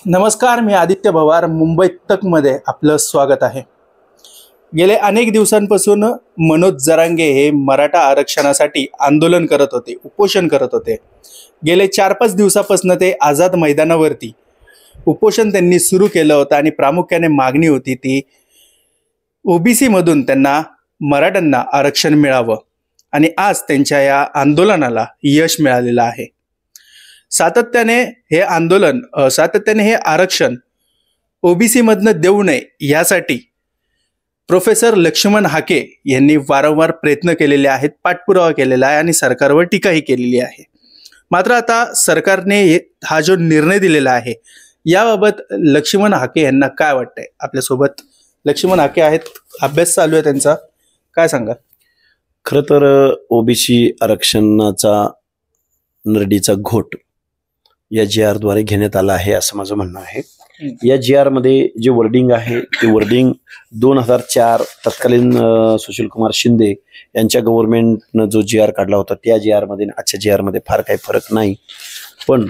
नमस्कार, मी आदित्य पवार. मुंबई तकमध्ये आपलं स्वागत आहे. गेले अनेक दिवसांपासून मनोज जरांगे हे मराठा आरक्षणासाठी आंदोलन करत होते, उपोषण करत होते. गेले 4-5 दिवसापासून ते आझाद मैदानावरती उपोषण त्यांनी सुरू केलं होतं आणि प्रामुख्याने मागणी होती ती ओबीसी मधून त्यांना मराठ्यांना आरक्षण मिळावं. आणि आज त्यांच्या या आंदोलनाला यश मिळालेलं आहे. सातत्याने हे आरक्षण ओबीसी मधनं देऊ नये यासाठी प्रोफेसर लक्ष्मण हाके यांनी वारंवार प्रयत्न केलेले आहेत, पाठपुरावा केलेला आहे आणि सरकारवर टीकाही केलेली आहे. मात्र आता सरकारने हा जो निर्णय दिलेला आहे याबाबत लक्ष्मण हाके यांना काय वाटतंय? आपल्यासोबत लक्ष्मण हाके आहेत, अभ्यास चालू आहे त्यांचा. काय सांगा? खरं तर ओबीसी आरक्षणाचा नरडीचा घोट या जी द्वारे घेण्यात आला आहे असं माझं म्हणणं आहे. या जी मध्ये जे वर्डिंग आहे ते वर्डिंग 2004 तत्कालीन सुशीलकुमार शिंदे यांच्या गव्हर्नमेंटनं जो जी काढला होता त्या जी मध्ये आजच्या जी मध्ये फार काही फरक नाही. पण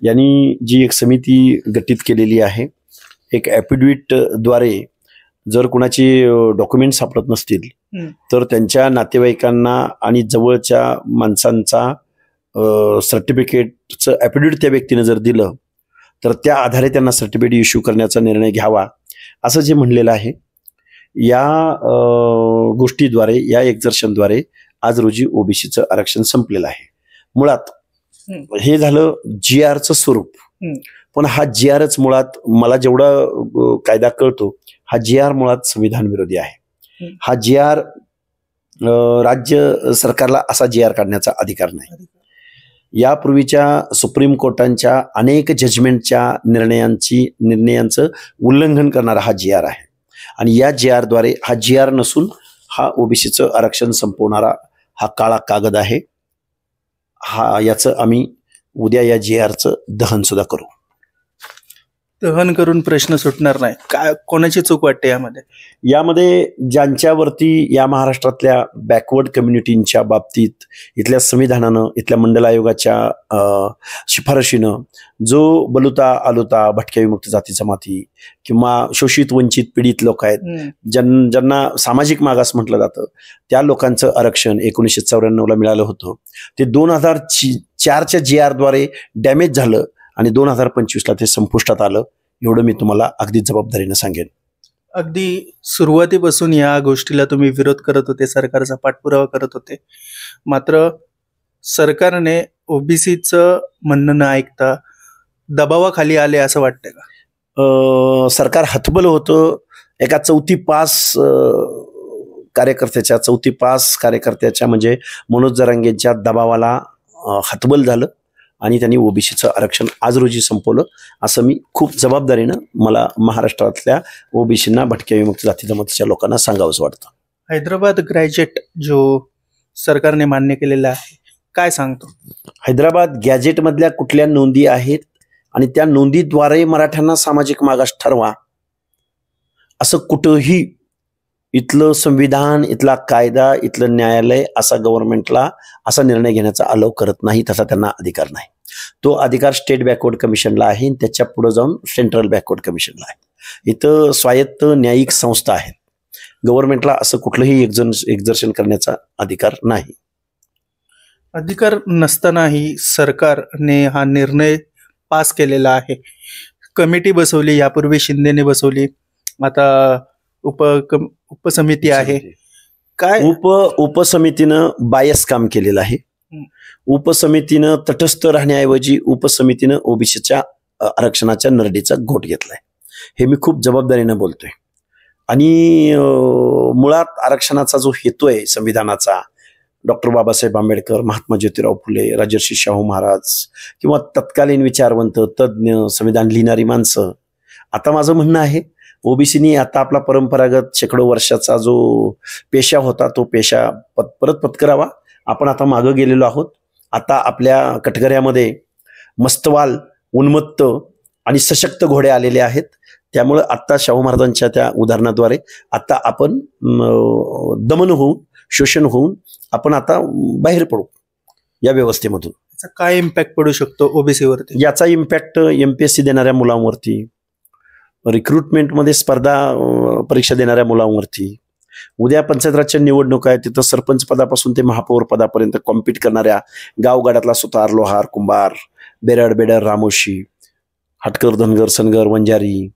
यांनी जी एक समिती गठीत केलेली आहे, एक ॲफिडेव्हिट द्वारे जर कुणाची डॉक्युमेंट सापडत नसतील तर त्यांच्या नातेवाईकांना आणि जवळच्या माणसांचा सर्टिफिकेटचं ॲफिडेव्हिट त्या व्यक्तीने जर दिलं तर त्या आधारे त्यांना सर्टिफिकेट इश्यू करण्याचा निर्णय घ्यावा असं जे म्हणलेलं आहे. या गोष्टीद्वारे, या एक्झर्शनद्वारे आज रोजी ओबीसीचं आरक्षण संपलेलं आहे. मुळात हे झालं जी आरचं स्वरूप, पण हा जी आरच मुळात मला जेवढा कायदा कळतो हा जी आर मुळात संविधान विरोधी आहे. हा जी आर राज्य सरकारला असा जी आर काढण्याचा अधिकार नाही. यापूर्वीच्या सुप्रीम कोर्टांच्या अनेक जजमेंटच्या निर्णयांचं उल्लंघन करणारा हा जी आर आहे. आणि या जी आरद्वारे, हा जी आर नसून हा ओबीसीचं आरक्षण संपवणारा हा काळा कागद आहे. याचं आम्ही उद्या या जी आरचं दहन सुद्धा करू. दहन करून प्रश्न सुटणार नाही. काय, कोणाची चूक वाटते यामध्ये? यामध्ये ज्यांच्यावरती या महाराष्ट्रातल्या बॅकवर्ड कम्युनिटींच्या बाबतीत इथल्या संविधानानं, इथल्या मंडल आयोगाच्या शिफारशीनं जो बलुता, आलुता, भटक्या विमुक्त जाती जमाती किंवा शोषित वंचित पीडित लोक आहेत, ज्यांना सामाजिक मागास म्हटलं जातं, त्या लोकांचं आरक्षण 1994ला मिळालं होतं. ते 2004च्या जी आरद्वारे डॅमेज झालं आणि 2025ला ते संपुष्टात आलं. एवढं मी तुम्हाला अगदी जबाबदारीनं सांगेन. अगदी सुरुवातीपासून या गोष्टीला तुम्ही विरोध करत होते, सरकारचा पाठपुरावा करत होते. मात्र सरकारने ओबीसीचं म्हणणं न ऐकता दबावाखाली आले असं वाटतंय का? सरकार हतबल होतं. एका चौथी पास कार्यकर्त्याच्या म्हणजे मनोज जरांगेंच्या दबावाला हतबल झालं आणि त्यांनी ओबीसीचं आरक्षण आज रोजी संपवलं असं मी खूप जबाबदारीनं मला महाराष्ट्रातल्या ओबीसींना, भटक्या विमुक्त जाती जमातीच्या लोकांना सांगावंच वाटतं. हैदराबाद गॅजेट जो सरकारने मान्य केलेला आहे, काय सांगतो? हैदराबाद गॅजेटमधल्या कुठल्या नोंदी आहेत आणि त्या नोंदीद्वारे मराठ्यांना सामाजिक मागास ठरवा असं कुठंही इथलं संविधान, इथला कायदा, इथलं न्यायालय असा गव्हर्नमेंटला असा निर्णय घेण्याचा अलाव करत नाही. तसा त्यांना अधिकार नाही. तो अधिकार स्टेट बॅकवर्ड कमिशनला आहे, त्याच्या पुढे जाऊन सेंट्रल बॅकवर्ड कमिशनला आहे. इथं स्वायत्त न्यायिक संस्था आहेत. गव्हर्नमेंटला असं कुठलंही एक्झर्शन करण्याचा अधिकार नाही. अधिकार नसतानाही सरकारने हा निर्णय पास केलेला आहे. कमिटी बसवली, यापूर्वी शिंदेने बसवली, आता उपसमिती आहे. काय उपसमितीनं बायस काम केलेलं आहे. उपसमितीनं तटस्थ राहण्याऐवजी उपसमितीनं ओबीसीच्या आरक्षणाच्या नरडीचा घोट घेतलाय. हे मी खूप जबाबदारीनं बोलतोय. आणि मुळात आरक्षणाचा जो हेतू आहे संविधानाचा, डॉक्टर बाबासाहेब आंबेडकर, महात्मा ज्योतिराव फुले, राजर्षी शाहू महाराज किंवा तत्कालीन विचारवंत, तज्ज्ञ, संविधान लिहिणारी माणसं, आता माझं म्हणणं आहे ओबीसीनी आता आपला परंपरागत शेकडो वर्षाचा जो पेशा होता तो पेशा परत पत्करावा. आपण आता मागं गेलेलो आहोत. आता आपल्या कटघऱ्यामध्ये मस्तवाल, उन्मत्त आणि सशक्त घोडे आलेले आहेत. त्यामुळे आत्ता शाहू महाराजांच्या त्या उदाहरणाद्वारे आता आपण दमन होऊन, शोषण होऊन आपण आता बाहेर पडू. या व्यवस्थेमधून. याचा काय इम्पॅक्ट पडू शकतो ओबीसी वरती? याचा इम्पॅक्ट एमपीएससी देणाऱ्या मुलांवरती, रिक्रुटमेंटमध्ये स्पर्धा परीक्षा देणाऱ्या मुलांवरती, उद्या पंचायत राजच्या निवडणूक आहे तिथं सरपंच पदापासून ते महापौर पदापर्यंत कॉम्पिट करणाऱ्या गावगाड्यातला सुतार, लोहार, कुंभार, बेडर, रामोशी, हटकर, धनगर, सनगर, वंजारी,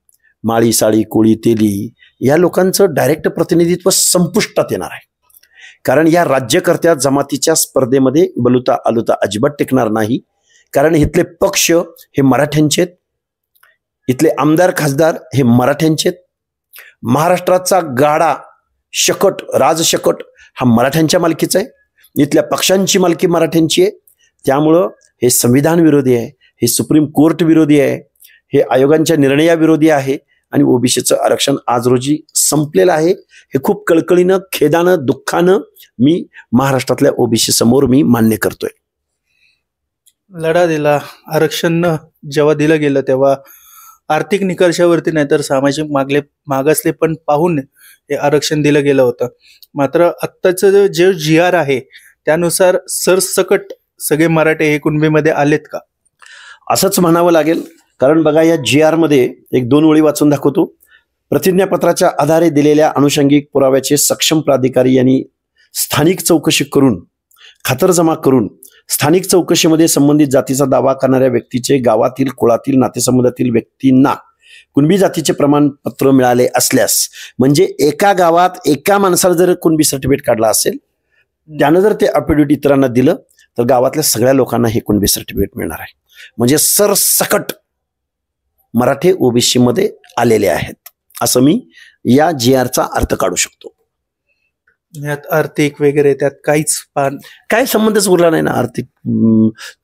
माळी, साळी, कोळी, तेली या लोकांचं डायरेक्ट प्रतिनिधित्व संपुष्टात येणार आहे. कारण या राज्यकर्त्या जमातीच्या स्पर्धेमध्ये बलुता आलुता अजिबात टिकणार नाही. कारण इथले पक्ष हे मराठ्यांचे आहेत, इथले आमदार खासदार हे मराठ्यांचे आहेत, महाराष्ट्राचा गाडा शकट राजशकट हा मराठ्यांच्या मालकीचा आहे, इथल्या पक्षांची मालकी मराठ्यांची आहे. त्यामुळं हे संविधान विरोधी आहे, हे सुप्रीम कोर्ट विरोधी आहे, हे आयोगांच्या निर्णयाविरोधी आहे आणि ओबीसीचं आरक्षण आज रोजी संपलेलं आहे. हे खूप कळकळीनं, खेदानं, दुःखानं मी महाराष्ट्रातल्या ओबीसी समोर मी मान्य करतोय. लढा दिला, आरक्षण जेव्हा दिलं गेलं तेव्हा आर्थिक निकषावरती नाही तर सामाजिक मागासले पण पाहून हे आरक्षण दिलं गेलं होतं. मात्र आत्ताचं जे GR आहे त्यानुसार सरसकट सगळे मराठे हे कुणबीमध्ये आलेत का? असंच म्हणावं लागेल. कारण बघा या GR मध्ये एक 2 ओळी वाचून दाखवतो. प्रतिज्ञापत्राच्या आधारे दिलेल्या अनुषंगिक पुराव्याचे सक्षम प्राधिकारी यांनी स्थानिक चौकशी करून खातरजमा करून स्थानिक चौकशीमध्ये संबंधित जातीचा दावा करणाऱ्या व्यक्तीचे गावातील, कुळातील, नातेसंबंधातील व्यक्तींना कुणबी जातीचे प्रमाणपत्र मिळाले असल्यास, म्हणजे एका गावात एका माणसाला जर कुणबी सर्टिफिकेट काढला असेल, त्यानं जर ते अफिडेव्हिट इतरांना दिलं तर गावातल्या सगळ्या लोकांना हे कुणबी सर्टिफिकेट मिळणार आहे. म्हणजे सरसकट मराठे ओबीसी मध्ये आलेले आहेत असं मी या GRचा अर्थ काढू शकतो. यात आर्थिक वगैरे त्यात काहीच काय संबंधच उरला नाही ना. आर्थिक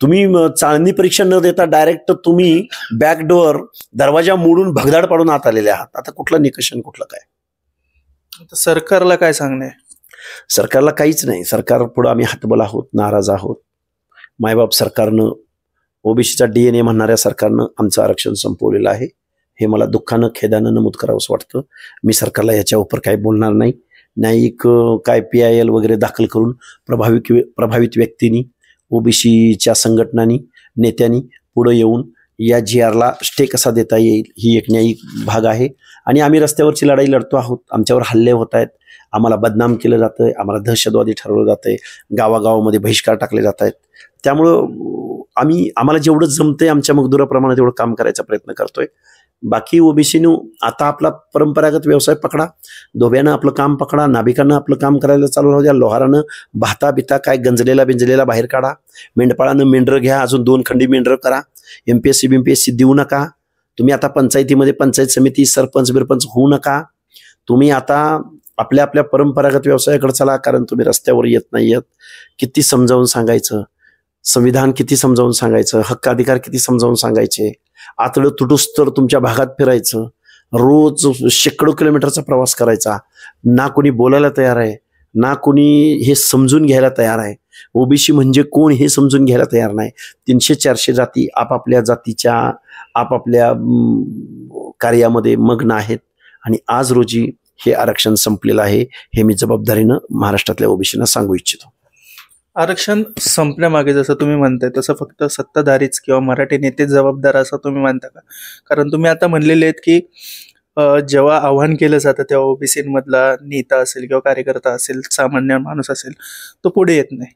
तुम्ही चाळणी परीक्षा न देता डायरेक्ट तुम्ही बॅकडोअर दरवाजा मोडून भगदाड पाडून आत आलेले आहात. आता कुठला निकष आणि कुठलं काय? सरकारला काय सांगणे? सरकारला काहीच नाही. सरकार पुढे आम्ही हतबल आहोत, नाराज आहोत. मायबाप सरकारनं, ओबीसीचा DNA म्हणणाऱ्या सरकारनं आमचं आरक्षण संपवलेलं आहे. हे मला दुःखानं, खेदानं नमूद करावंसं वाटतं. मी सरकारला याच्या उपर काही बोलणार नाही. न्यायिक काय PIL वगैरे दाखल करून प्रभावित व्यक्तींनी, ओबीसीच्या संघटनांनी, नेत्यांनी पुढे येऊन या GRला स्टे कसा देता येईल ही एक न्यायिक भाग आहे. आणि आम्ही रस्त्यावरची लढाई लढतो आहोत. आमच्यावर हल्ले होत आहेत, आम्हाला बदनाम केलं जातंय, आम्हाला दहशतवादी ठरवलं जातंय, गावागावामध्ये बहिष्कार टाकले जात आहेत. त्यामुळं आम्हाला जेवढं जमतंय आमच्या मजदुराप्रमाणे तेवढं काम करायचा प्रयत्न करतोय. बाकी ओबीसीनं आता आपला परंपरागत व्यवसाय पकडा, धोब्यानं आपलं काम पकडा, नाभिकांना आपलं काम करायला चालू राहू द्या, लोहारानं भाता बिता काय बिंजलेला बाहेर काढा, मेंढपाळानं मेंढरं घ्या, अजून 2 खंडी मेंढरं करा. MPSC देऊ नका. तुम्ही आता पंचायतीमध्ये पंचायत समिती, सरपंच बिरपंच होऊ नका. तुम्ही आता आपल्या आपल्या परंपरागत व्यवसायाकडे चला. कारण तुम्ही रस्त्यावर येत नाही येत. किती समजावून सांगायचं, संविधान किती समजावून सांगायचं, हक्क अधिकार किती समजावून सांगायचे. आतडं तुटूस तर तुमच्या भागात फिरायचं, रोज शेकडो किलोमीटरचा प्रवास करायचा. ना कोणी बोलायला तयार आहे, ना कोणी हे समजून घ्यायला तयार आहे. ओबीसी म्हणजे कोण हे समजून घ्यायला तयार नाही. 300-400 जाती आपापल्या जातीच्या आपापल्या कार्यामध्ये मग्न आहेत. आणि आज रोजी हे आरक्षण संपलेलं आहे. हे मी जबाबदारीनं महाराष्ट्रातल्या ओबीसींना सांगू इच्छितो. आरक्षण संपण्यामागे जसं तुम्ही म्हणताय तसं फक्त सत्ताधारीच किंवा मराठी नेतेच जबाबदार असं तुम्ही मानता का? कारण तुम्ही आता म्हणलेले आहेत की जेव्हा आव्हान केलं जातं तेव्हा ओबीसीमधला नेता असेल किंवा कार्यकर्ता असेल, सामान्य माणूस असेल, तो पुढे येत नाही.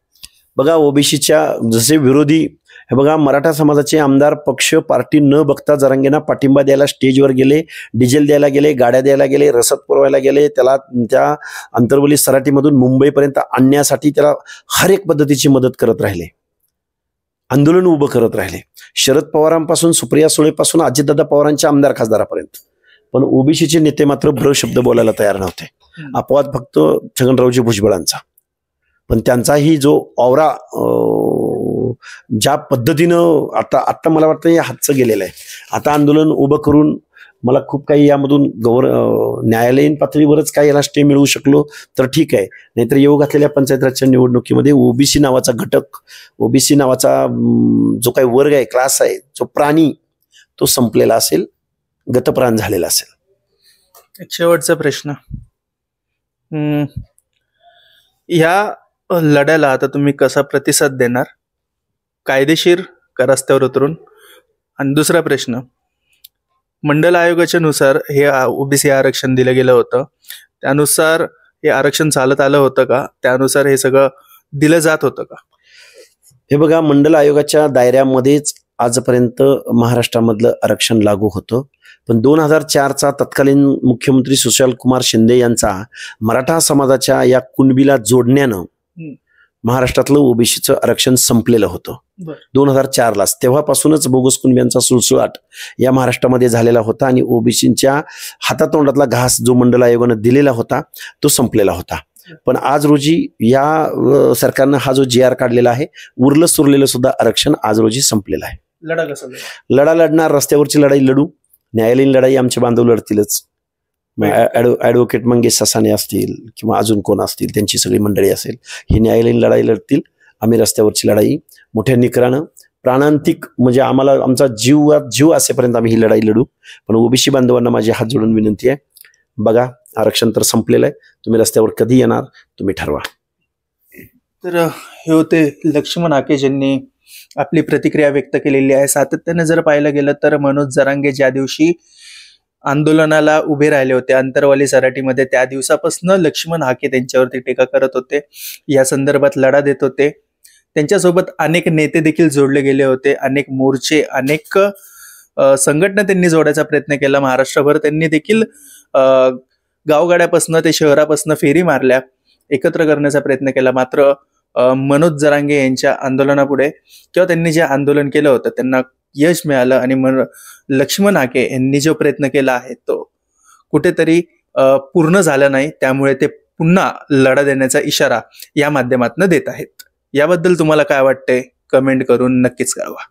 बघा ओबीसीच्या जसे विरोधी, हे बघा मराठा समाजाचे आमदार पक्ष पार्टी न बघता जरांगेंना पाठिंबा द्यायला स्टेजवर गेले, डिझेल द्यायला गेले, गाड्या द्यायला गेले, रसद पुरवायला गेले, त्याला त्या अंतर्वली सराटीमधून मुंबईपर्यंत आणण्यासाठी त्याला हर एक पद्धतीची मदत करत राहिले, आंदोलन उभं करत राहिले. शरद पवारांपासून, सुप्रिया सुळेपासून अजितदादा पवारांच्या आमदार खासदारापर्यंत. पण ओबीसीचे नेते मात्र ब्र शब्द बोलायला तयार नव्हते. अपवाद फक्त छगनरावजी भुजबळांचा. पण त्यांचाही जो औरा ज्या पद्धतीनं आता मला वाटतं या हातचं गेलेलं आहे. आता आंदोलन उभं करून मला खूप काही यामधून न्यायालयीन पातळीवरच काय याला स्टे मिळवू शकलो तर ठीक आहे. नाहीतर येऊ घातलेल्या पंचायत राजच्या निवडणुकीमध्ये ओबीसी नावाचा घटक, ओबीसी नावाचा जो काही वर्ग आहे, क्लास आहे, जो प्राणी, तो संपलेला असेल, गतप्राण झालेला असेल. एक शेवटचा प्रश्न, या लढ्याला आता तुम्ही कसा प्रतिसाद देणार कायदेशीर का रस्त्यावर उतरून? आणि दुसरा प्रश्न, मंडल आयोगाच्या नुसार हे ओबीसी आरक्षण दिलं गेलं होतं, त्यानुसार हे आरक्षण चालत आलं होतं का? त्यानुसार हे सगळं दिलं जात होतं का? हे बघा, मंडल आयोगाच्या दायऱ्यामध्येच आजपर्यंत महाराष्ट्रामधलं आरक्षण लागू होतं. पण 2004चा तत्कालीन मुख्यमंत्री सुशील कुमार शिंदे यांचा मराठा समाजाच्या या कुणबीला जोडण्यानं महाराष्ट्रातलं ओबीसीचं आरक्षण संपलेलं होतं 2004लाच. तेव्हापासूनच बोगस कुणब्यांचा सुळसुळाट या महाराष्ट्रामध्ये झालेला होता आणि ओबीसींच्या हातातोंडातला घास जो मंडल आयोगानं दिलेला होता तो संपलेला होता. पण आज रोजी या सरकारनं हा जो GR काढलेला आहे, उरलं सुरलेलं सुद्धा आरक्षण आज रोजी संपलेलं आहे. लढा कसा? लढा लढणार, रस्त्यावरची लढाई लढू, न्यायालयीन लढाई आमचे बांधव लढतीलच. ॲडव्होकेट मंगेश सासाने असतील किंवा अजून कोण असतील, त्यांची सगळी मंडळी असेल, ही न्यायालयीन लढाई लढतील. आम्ही रस्त्यावरची लढाई मोठ्या निकरानं, प्राणांतिक म्हणजे आम्हाला आमचा जीव असेपर्यंत आम्ही ही लढाई लढू. पण ओबीसी बांधवांना माझी हात जोडून विनंती आहे, बघा आरक्षण तर संपलेलं आहे, तुम्ही रस्त्यावर कधी येणार तुम्ही ठरवा. तर हे होते लक्ष्मण हाके ज्यांनी आपली प्रतिक्रिया व्यक्त केलेली आहे. सातत्याने जर पाहायला गेलं तर मनोज जरांगे ज्या दिवशी आंदोलनाला उभे राहिले होते अंतरवाली सराटीमध्ये, त्या दिवसापासून लक्ष्मण हाके त्यांच्यावरती टीका करत होते, या संदर्भात लढा देत होते. त्यांच्यासोबत अनेक नेते देखील जोडले गेले होते, अनेक मोर्चे, अनेक संघटना त्यांनी जोडायचा प्रयत्न केला. महाराष्ट्रभर त्यांनी देखील गावगाड्यापासून ते शहरापासून फेरी मारल्या, एकत्र करण्याचा प्रयत्न केला. मात्र मनोज जरांगे यांच्या आंदोलनापुढे किंवा त्यांनी जे आंदोलन केलं होतं त्यांना यश मिळालं आणि लक्ष्मण हाके यांनी जो प्रयत्न केला आहे तो कुठेतरी पूर्ण झाला नाही. त्यामुळे ते पुन्हा लढा देण्याचा इशारा या माध्यमातून देत आहेत. याबद्दल तुम्हाला काय वाटतंय? कमेंट करून नक्कीच कळवा.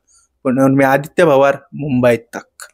पुन्हा मी आदित्य पवार, मुंबई तक.